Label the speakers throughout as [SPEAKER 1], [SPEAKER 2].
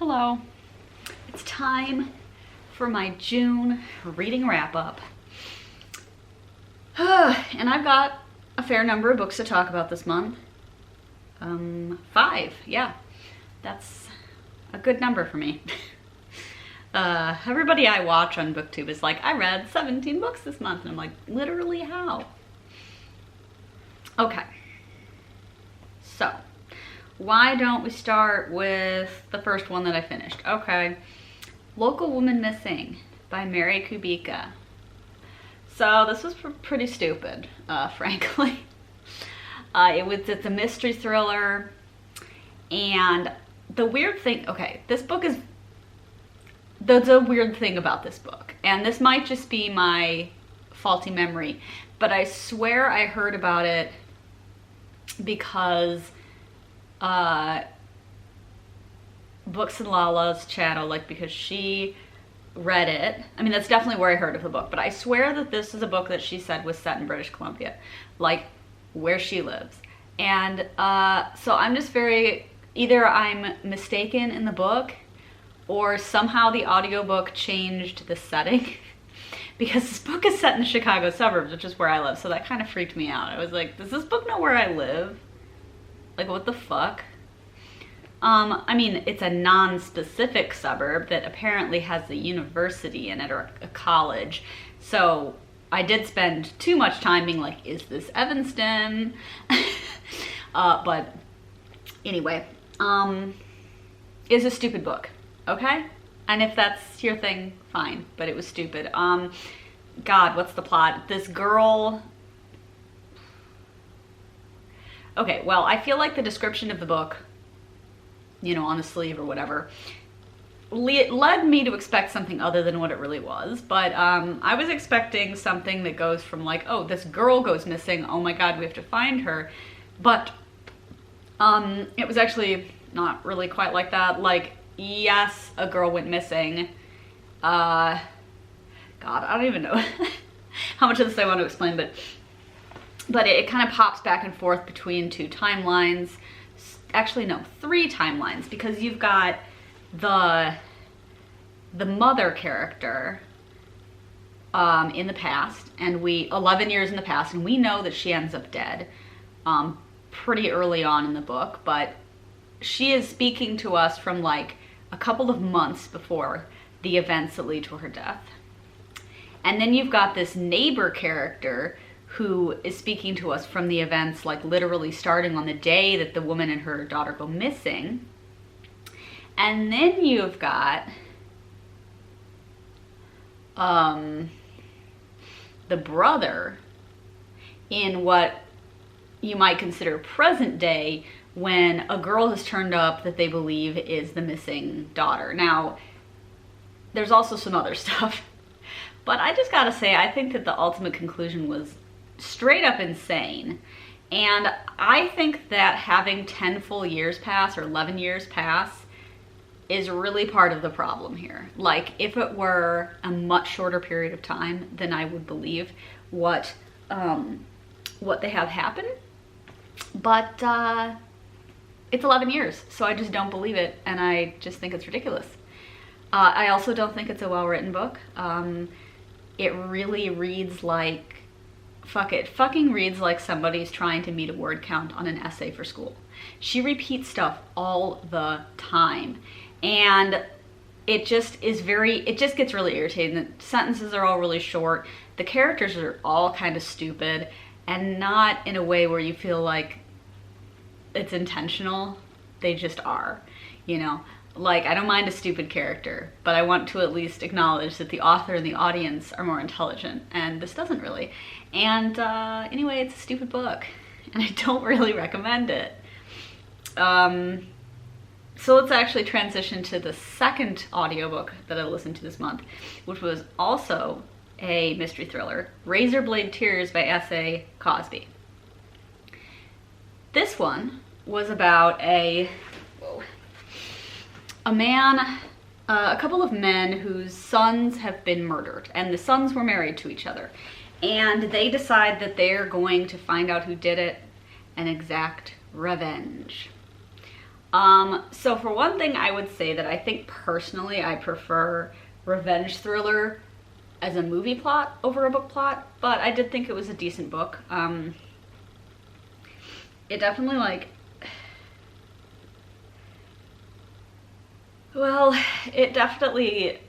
[SPEAKER 1] Hello. It's time for my June reading wrap-up. And I've got a fair number of books to talk about this month. 5, yeah. That's a good number for me. Everybody I watch on BookTube is like, I read 17 books this month. And I'm like, literally how? Okay. So, why don't we start with the first one that I finished? Okay. Local Woman Missing by Mary Kubica. So this was pretty stupid, frankly. It's a mystery thriller, and the weird thing, okay, this book is, there's a weird thing about this book, and this might just be my faulty memory, but I swear I heard about it because Books and Lala's channel, like, because she read it. I mean, that's definitely where I heard of the book, but I swear that this is a book that she said was set in British Columbia, like where she lives. And so I'm just either I'm mistaken in the book or somehow the audiobook changed the setting because this book is set in the Chicago suburbs, which is where I live, so that kind of freaked me out. I was like, does this book know where I live? Like, what the fuck? I mean, it's a non-specific suburb that apparently has a university in it, or a college. So I did spend too much time being like, is this Evanston? But anyway, it's a stupid book, okay? And if that's your thing, fine, but it was stupid. God, what's the plot? This girl... Okay, well, I feel like the description of the book, you know, on the sleeve or whatever, led me to expect something other than what it really was. But I was expecting something that goes from like, oh, this girl goes missing, oh my god, we have to find her. But it was actually not really quite like that. Like, yes, a girl went missing. God, I don't even know how much of this I want to explain, but it kind of pops back and forth between two timelines. Actually, no, 3 timelines, because you've got the mother character in the past, and 11 years in the past, and we know that she ends up dead pretty early on in the book, but she is speaking to us from like a couple of months before the events that lead to her death. And then you've got this neighbor character who is speaking to us from the events, like literally starting on the day that the woman and her daughter go missing. And then you've got the brother in what you might consider present day, when a girl has turned up that they believe is the missing daughter. Now, there's also some other stuff, but I just gotta say, I think that the ultimate conclusion was straight up insane. And I think that having 10 full years pass, or 11 years pass, is really part of the problem here. Like, if it were a much shorter period of time, then I would believe what they have happen. But it's 11 years, so I just don't believe it, and I just think it's ridiculous. I also don't think it's a well-written book. It really reads like, fucking reads like somebody's trying to meet a word count on an essay for school. She repeats stuff all the time, and it just gets really irritating. The sentences are all really short. The characters are all kind of stupid, and not in a way where you feel like it's intentional. They just are, you know? Like, I don't mind a stupid character, but I want to at least acknowledge that the author and the audience are more intelligent, and this doesn't really. And anyway, it's a stupid book, and I don't really recommend it. So let's actually transition to the second audiobook that I listened to this month, which was also a mystery thriller, Razorblade Tears by S.A. Cosby. This one was about a couple of men whose sons have been murdered, and the sons were married to each other, and they decide that they're going to find out who did it and exact revenge. So for one thing, I would say that I think personally I prefer revenge thriller as a movie plot over a book plot, but I did think it was a decent book. It definitely it definitely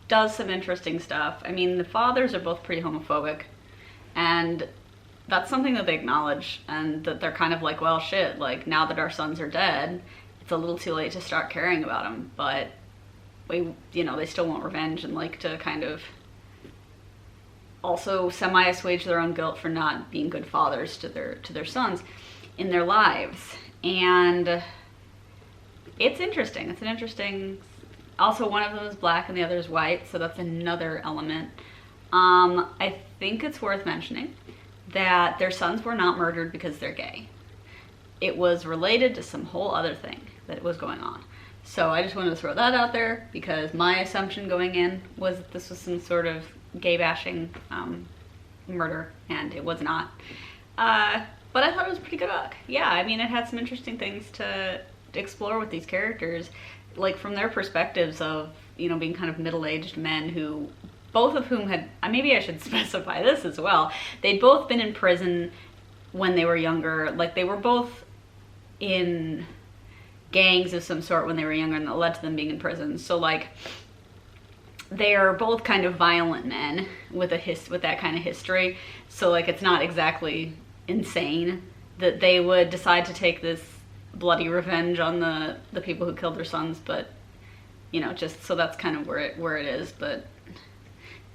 [SPEAKER 1] does some interesting stuff. I mean, the fathers are both pretty homophobic, and that's something that they acknowledge, and that they're kind of like, well, shit, like, now that our sons are dead, it's a little too late to start caring about them, but they still want revenge and like to kind of also semi-assuage their own guilt for not being good fathers to their sons in their lives. And it's interesting. It's an interesting... Also, one of them is black and the other is white, so that's another element. I think it's worth mentioning that their sons were not murdered because they're gay. It was related to some whole other thing that was going on. So I just wanted to throw that out there, because my assumption going in was that this was some sort of gay bashing murder, and it was not. But I thought it was a pretty good book. Yeah, I mean, it had some interesting things to explore with these characters, like from their perspectives of, being kind of middle-aged men who, both of whom had, maybe I should specify this as well, they'd both been in prison when they were younger. Like, they were both in gangs of some sort when they were younger, and that led to them being in prison. So, like, they are both kind of violent men with that kind of history. So, like, it's not exactly insane that they would decide to take this bloody revenge on the people who killed their sons, but just so that's kind of where it is. But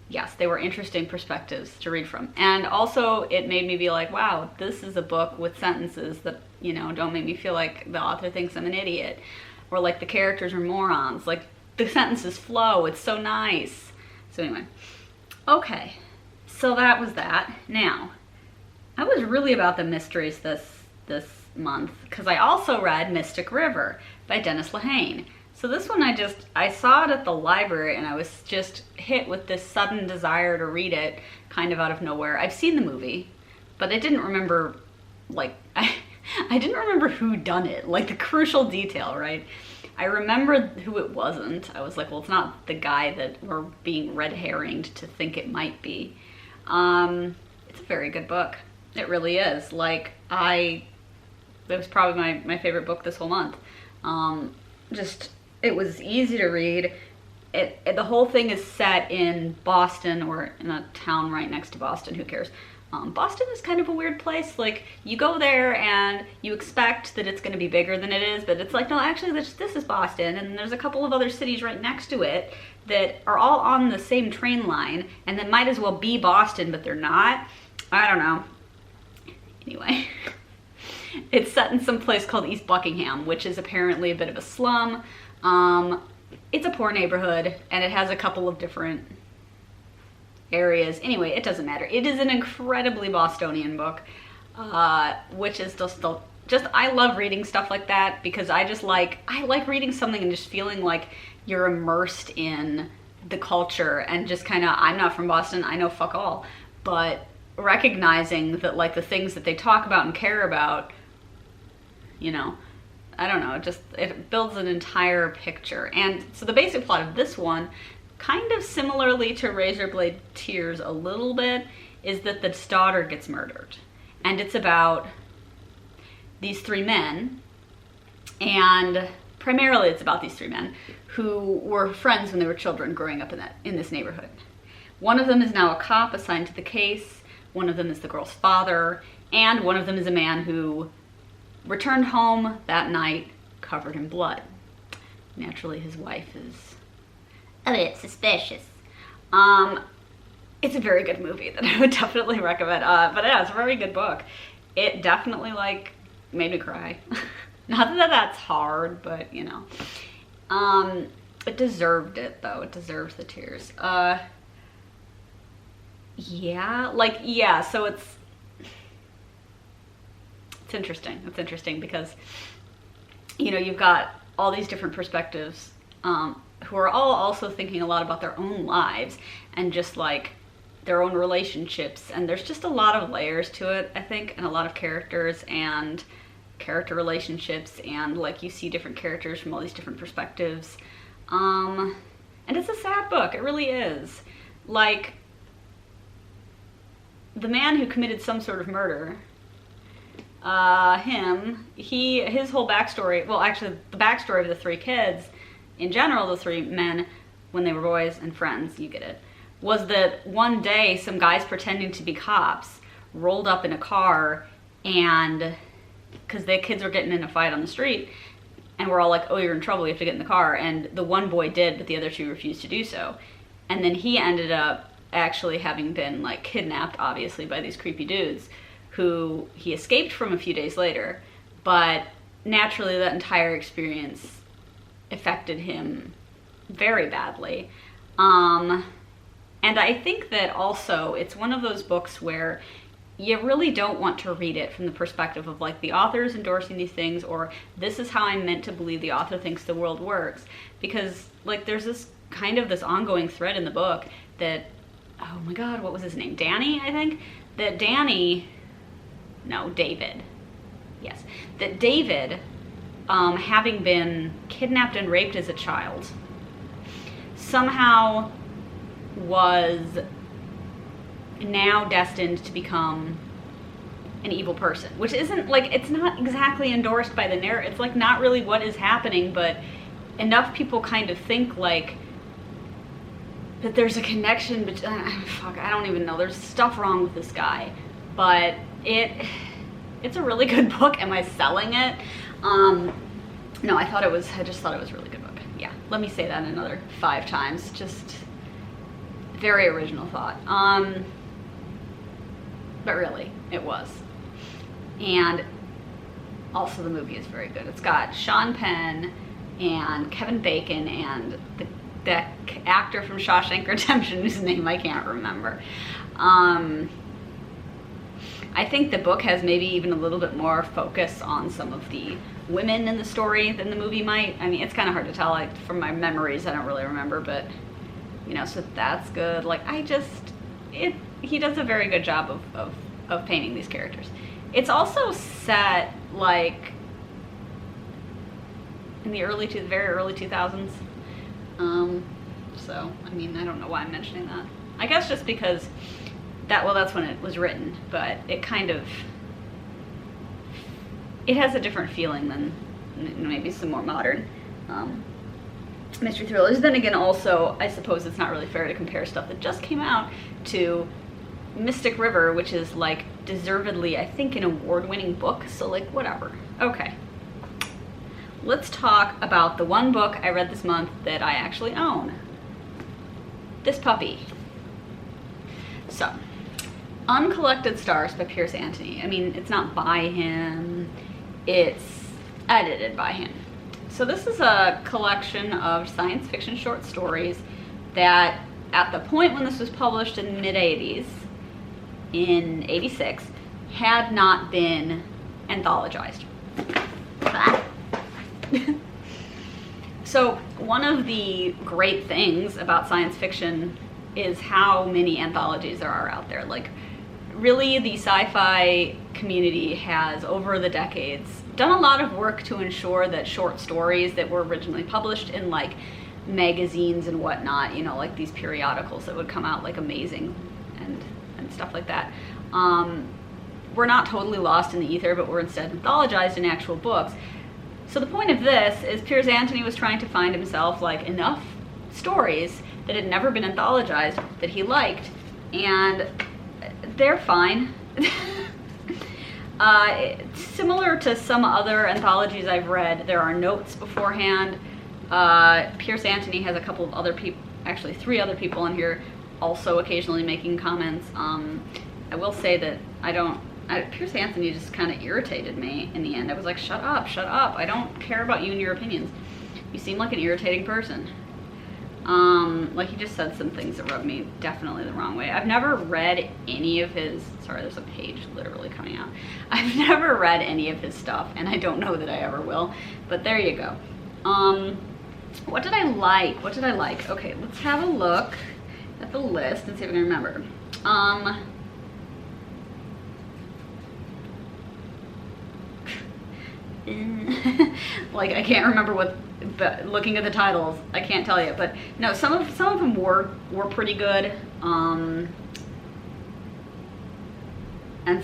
[SPEAKER 1] yes, they were interesting perspectives to read from, and also it made me be like, wow, this is a book with sentences that don't make me feel like the author thinks I'm an idiot, or like the characters are morons. Like, the sentences flow, it's so nice. So anyway, okay, so that was that. Now, I was really about the mysteries this month, because I also read Mystic River by Dennis Lehane. So this one I saw it at the library, and I was just hit with this sudden desire to read it kind of out of nowhere. I've seen the movie, but I didn't remember, like, I didn't remember who done it, like the crucial detail, right? I remembered who it wasn't. I was like, well, it's not the guy that we're being red herringed to think it might be. It's a very good book. It really is. Like, it was probably my favorite book this whole month. It was easy to read. The whole thing is set in Boston, or in a town right next to Boston, who cares? Boston is kind of a weird place. Like, you go there and you expect that it's going to be bigger than it is, but it's like, no, actually this is Boston, and there's a couple of other cities right next to it that are all on the same train line, and that might as well be Boston, but they're not. I don't know. Anyway, it's set in some place called East Buckingham, which is apparently a bit of a slum. It's a poor neighborhood, and it has a couple of different areas. Anyway, it doesn't matter. It is an incredibly Bostonian book, which is just I love reading stuff like that, because I like reading something and just feeling like you're immersed in the culture, and just kind of, I'm not from Boston, I know fuck all, but recognizing that, like, the things that they talk about and care about, I don't know, it builds an entire picture. And so the basic plot of this one, kind of similarly to Razorblade Tears a little bit, is that the daughter gets murdered. And it's about these three men, and primarily it's about these three men who were friends when they were children growing up in this neighborhood. One of them is now a cop assigned to the case, one of them is the girl's father, and one of them is a man who returned home that night covered in blood. Naturally, his wife is a bit suspicious. It's a very good movie that I would definitely recommend. But yeah, it's a very good book. It definitely, like, made me cry. Not that that's hard, but it deserved it, though. It deserves the tears. So it's interesting. It's interesting because, you've got all these different perspectives who are all also thinking a lot about their own lives and just, like, their own relationships. And there's just a lot of layers to it, I think, and a lot of characters. And character relationships, and like you see different characters from all these different perspectives. And it's a sad book, it really is. Like, the man who committed some sort of murder, his whole backstory, well actually the backstory of the three kids, in general the three men, when they were boys and friends, you get it, was that one day some guys pretending to be cops rolled up in a car, and because the kids were getting in a fight on the street, and we're all like, oh, you're in trouble, you have to get in the car, and the one boy did, but the other two refused to do so. And then he ended up actually having been like kidnapped, obviously, by these creepy dudes, who he escaped from a few days later, but naturally that entire experience affected him very badly. And I think that also it's one of those books where you really don't want to read it from the perspective of like the author is endorsing these things, or this is how I'm meant to believe the author thinks the world works, because like there's this kind of this ongoing thread in the book that, oh my god, what was his name? Danny, I think? That David. Yes. That David, having been kidnapped and raped as a child, somehow was now destined to become an evil person, which isn't like, it's not exactly endorsed by the narrative. It's like not really what is happening, but enough people kind of think like that there's a connection between, fuck, I don't even know, there's stuff wrong with this guy, but it's a really good book. Am I selling it? No, I just thought it was a really good book. Yeah, let me say that another 5 times. Just very original thought. But really, it was. And also the movie is very good. It's got Sean Penn and Kevin Bacon and the actor from Shawshank Redemption, whose name I can't remember. I think the book has maybe even a little bit more focus on some of the women in the story than the movie might. I mean, it's kind of hard to tell. Like, from my memories, I don't really remember, but, you know, so that's good. Like, he does a very good job of painting these characters. It's also set, like, in the very early 2000s. So, I mean, I don't know why I'm mentioning that. I guess just because that's when it was written, but it kind of, it has a different feeling than maybe some more modern mystery thrillers. Then again, also, I suppose it's not really fair to compare stuff that just came out to Mystic River, which is like deservedly, I think, an award-winning book, so like whatever. Okay, let's talk about the one book I read this month that I actually own. This puppy. So, Uncollected Stars by Piers Anthony. I mean, it's not by him, it's edited by him. So this is a collection of science fiction short stories that, at the point when this was published in the mid-80s, in 86, had not been anthologized. So one of the great things about science fiction is how many anthologies there are out there. Like, really, the sci-fi community has, over the decades, done a lot of work to ensure that short stories that were originally published in like magazines and whatnot, you know, like these periodicals that would come out, like Amazing and stuff like that, were not totally lost in the ether, but were instead anthologized in actual books. So the point of this is Piers Anthony was trying to find himself like enough stories that had never been anthologized that he liked, and they're fine. Similar to some other anthologies I've read, there are notes beforehand. Piers Anthony has a couple of other people, actually 3 other people in here, also occasionally making comments. I will say that Piers Anthony just kind of irritated me in the end. I was like, shut up, I don't care about you and your opinions. You seem like an irritating person. Like, he just said some things that rubbed me definitely the wrong way. I've never read any of his, sorry, there's a page literally coming out. I've never read any of his stuff, and I don't know that I ever will, but there you go. What did I like? Okay, let's have a look at the list and see if I can remember. like I can't remember what, but looking at the titles, I can't tell you. But no, some of them were pretty good, and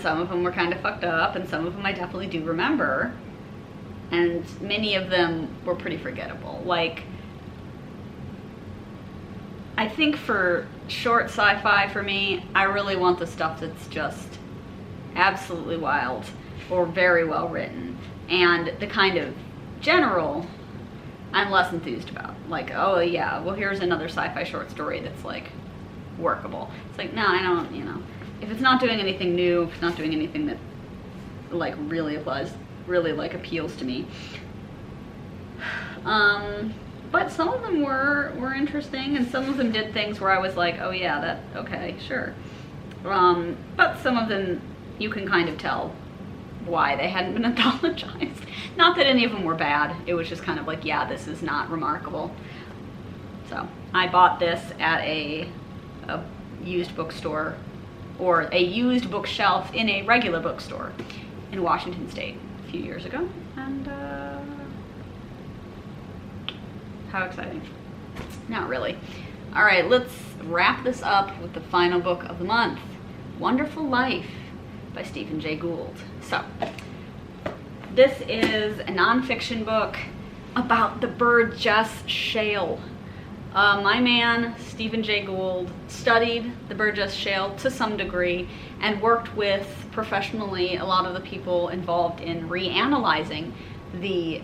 [SPEAKER 1] some of them were kind of fucked up, and some of them I definitely do remember, and many of them were pretty forgettable. Like, I think for short sci-fi for me, I really want the stuff that's just absolutely wild or very well written, and the kind of general I'm less enthused about. Like, oh yeah, well here's another sci-fi short story that's like workable. It's like, no, I don't, you know, if it's not doing anything new, if it's not doing anything that like really like appeals to me. But some of them were interesting, and some of them did things where I was like, oh yeah, that, okay, sure. But some of them you can kind of tell why they hadn't been anthologized. Not that any of them were bad, it was just kind of like, yeah, this is not remarkable. So I bought this at a used bookstore, or a used bookshelf in a regular bookstore in Washington State a few years ago, and how exciting. Not really. All right, let's wrap this up with the final book of the month, Wonderful Life by Stephen Jay Gould. So, this is a nonfiction book about the Burgess Shale. My man, Stephen Jay Gould, studied the Burgess Shale to some degree and worked with, professionally, a lot of the people involved in reanalyzing the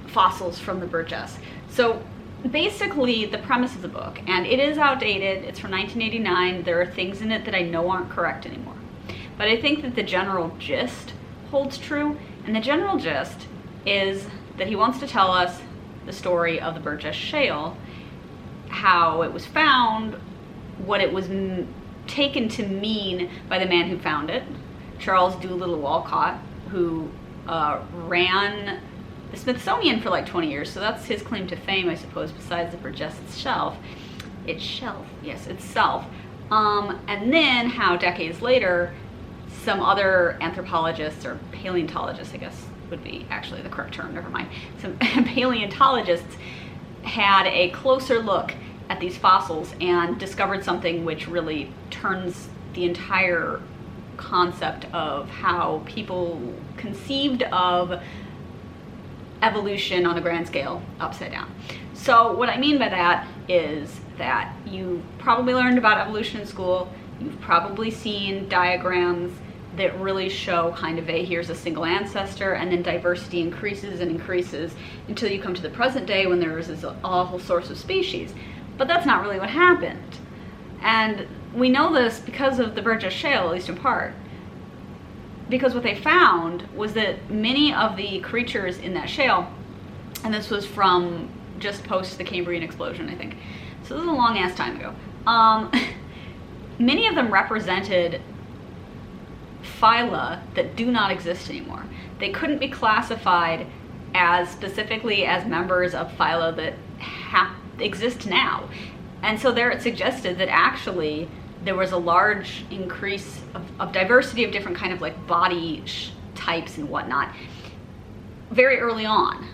[SPEAKER 1] fossils from the Burgess. So basically the premise of the book, and it is outdated, it's from 1989, there are things in it that I know aren't correct anymore. But I think that the general gist holds true, and the general gist is that he wants to tell us the story of the Burgess Shale, how it was found, what it was taken to mean by the man who found it, Charles Doolittle Walcott, who ran the Smithsonian for like 20 years, so that's his claim to fame, I suppose, besides the Burgess itself. And then how decades later, some other anthropologists, or paleontologists, I guess would be actually the correct term, never mind, some paleontologists had a closer look at these fossils and discovered something which really turns the entire concept of how people conceived of evolution on a grand scale upside down. So what I mean by that is that you probably learned about evolution in school, you've probably seen diagrams that really show kind of here's a single ancestor, and then diversity increases and increases until you come to the present day when there is this awful source of species. But that's not really what happened. And we know this because of the Burgess Shale, at least in part. Because what they found was that many of the creatures in that shale, and this was from just post the Cambrian explosion, I think, so this is a long ass time ago, many of them represented phyla that do not exist anymore. They couldn't be classified as specifically as members of phyla that exist now. And so there it suggested that actually there was a large increase of diversity of different kind of like body types and whatnot very early on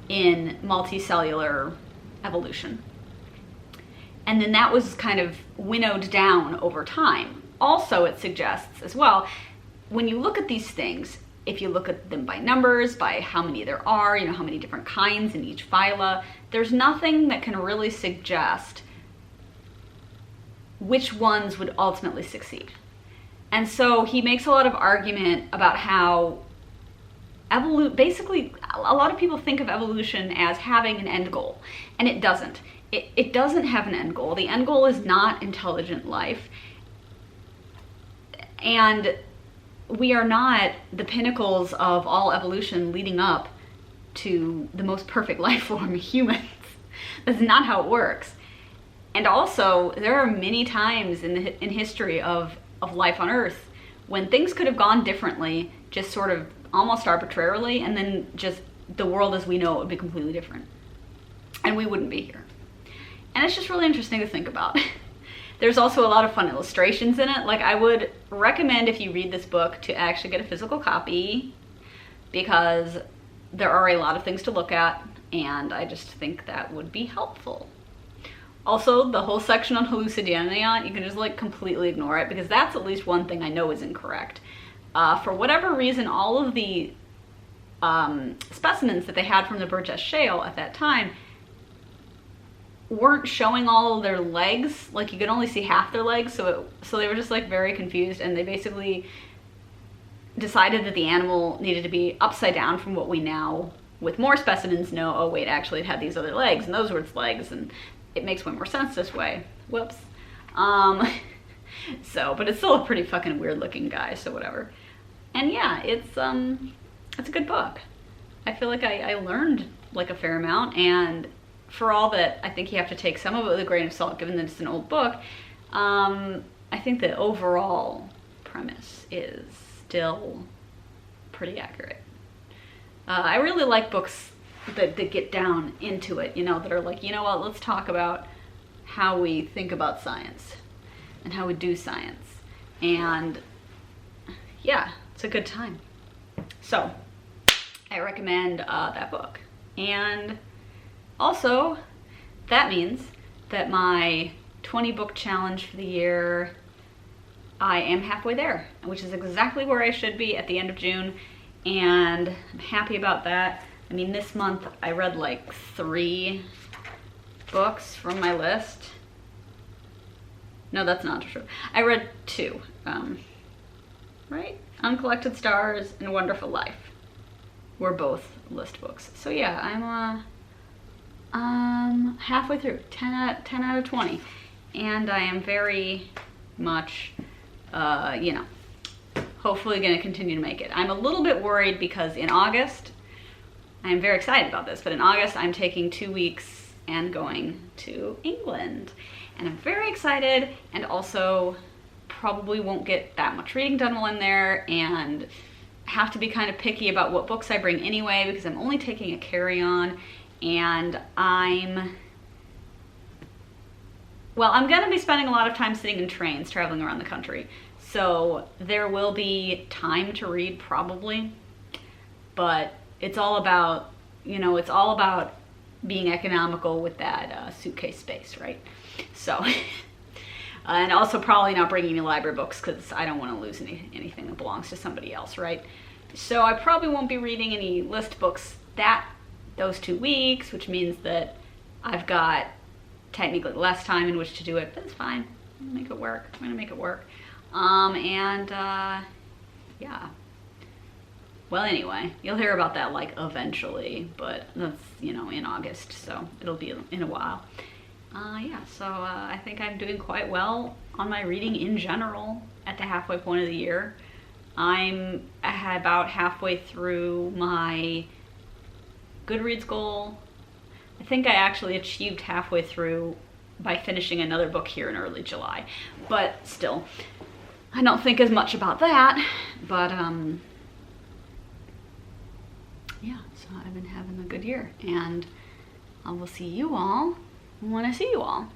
[SPEAKER 1] in multicellular evolution. And then that was kind of winnowed down over time. Also, it suggests as well, when you look at these things, if you look at them by numbers, by how many there are, you know, how many different kinds in each phyla, there's nothing that can really suggest which ones would ultimately succeed. And so he makes a lot of argument about how basically a lot of people think of evolution as having an end goal, and it doesn't. It doesn't have an end goal. The end goal is not intelligent life, and we are not the pinnacles of all evolution leading up to the most perfect life form, humans. That's not how it works. And also, there are many times in history of life on Earth when things could have gone differently, just sort of almost arbitrarily, and then just the world as we know it would be completely different. And we wouldn't be here. And it's just really interesting to think about. There's also a lot of fun illustrations in it. Like, I would recommend, if you read this book, to actually get a physical copy, because there are a lot of things to look at, and I just think that would be helpful. Also, the whole section on hallucination, you can just like completely ignore it, because that's at least one thing I know is incorrect. For whatever reason, all of the specimens that they had from the Burgess Shale at that time weren't showing all of their legs. Like, you could only see half their legs, so they were just like very confused, and they basically decided that the animal needed to be upside down from what we now, with more specimens, know, oh wait, actually it had these other legs, and those were its legs, and it makes way more sense this way. Whoops. So, but it's still a pretty fucking weird looking guy, so whatever. And yeah, it's a good book. I feel like I learned like a fair amount, and for all that I think you have to take some of it with a grain of salt, given that it's an old book, I think the overall premise is still pretty accurate. I really like books that get down into it, you know, that are like, you know what, let's talk about how we think about science and how we do science. And yeah, it's a good time. So I recommend that book. And also, that means that my 20 book challenge for the year, I am halfway there, which is exactly where I should be at the end of June, and I'm happy about that. I mean, this month I read like 3 books from my list. No, that's not true. I read 2, right? Uncollected Stars and Wonderful Life were both list books. So yeah, I'm halfway through, 10 out of 20, and I am very much, you know, hopefully going to continue to make it. I'm a little bit worried because in August, I'm very excited about this, but in August I'm taking 2 weeks and going to England, and I'm very excited, and also probably won't get that much reading done while I'm there, and have to be kind of picky about what books I bring anyway, because I'm only taking a carry-on, and I'm gonna be spending a lot of time sitting in trains traveling around the country, so there will be time to read probably, but it's all about, you know, it's all about being economical with that suitcase space, right? So and also probably not bringing any library books, because I don't want to lose anything that belongs to somebody else, right? So I probably won't be reading any list books those 2 weeks, which means that I've got technically less time in which to do it, but it's fine. I'm gonna make it work. I'm gonna make it work. Yeah. Well, anyway, you'll hear about that like eventually, but that's, you know, in August, so it'll be in a while. Yeah, so I think I'm doing quite well on my reading in general at the halfway point of the year. I'm about halfway through my Goodreads goal. I think I actually achieved halfway through by finishing another book here in early July, but still, I don't think as much about that, but yeah, so I've been having a good year, and I will see you all when I see you all.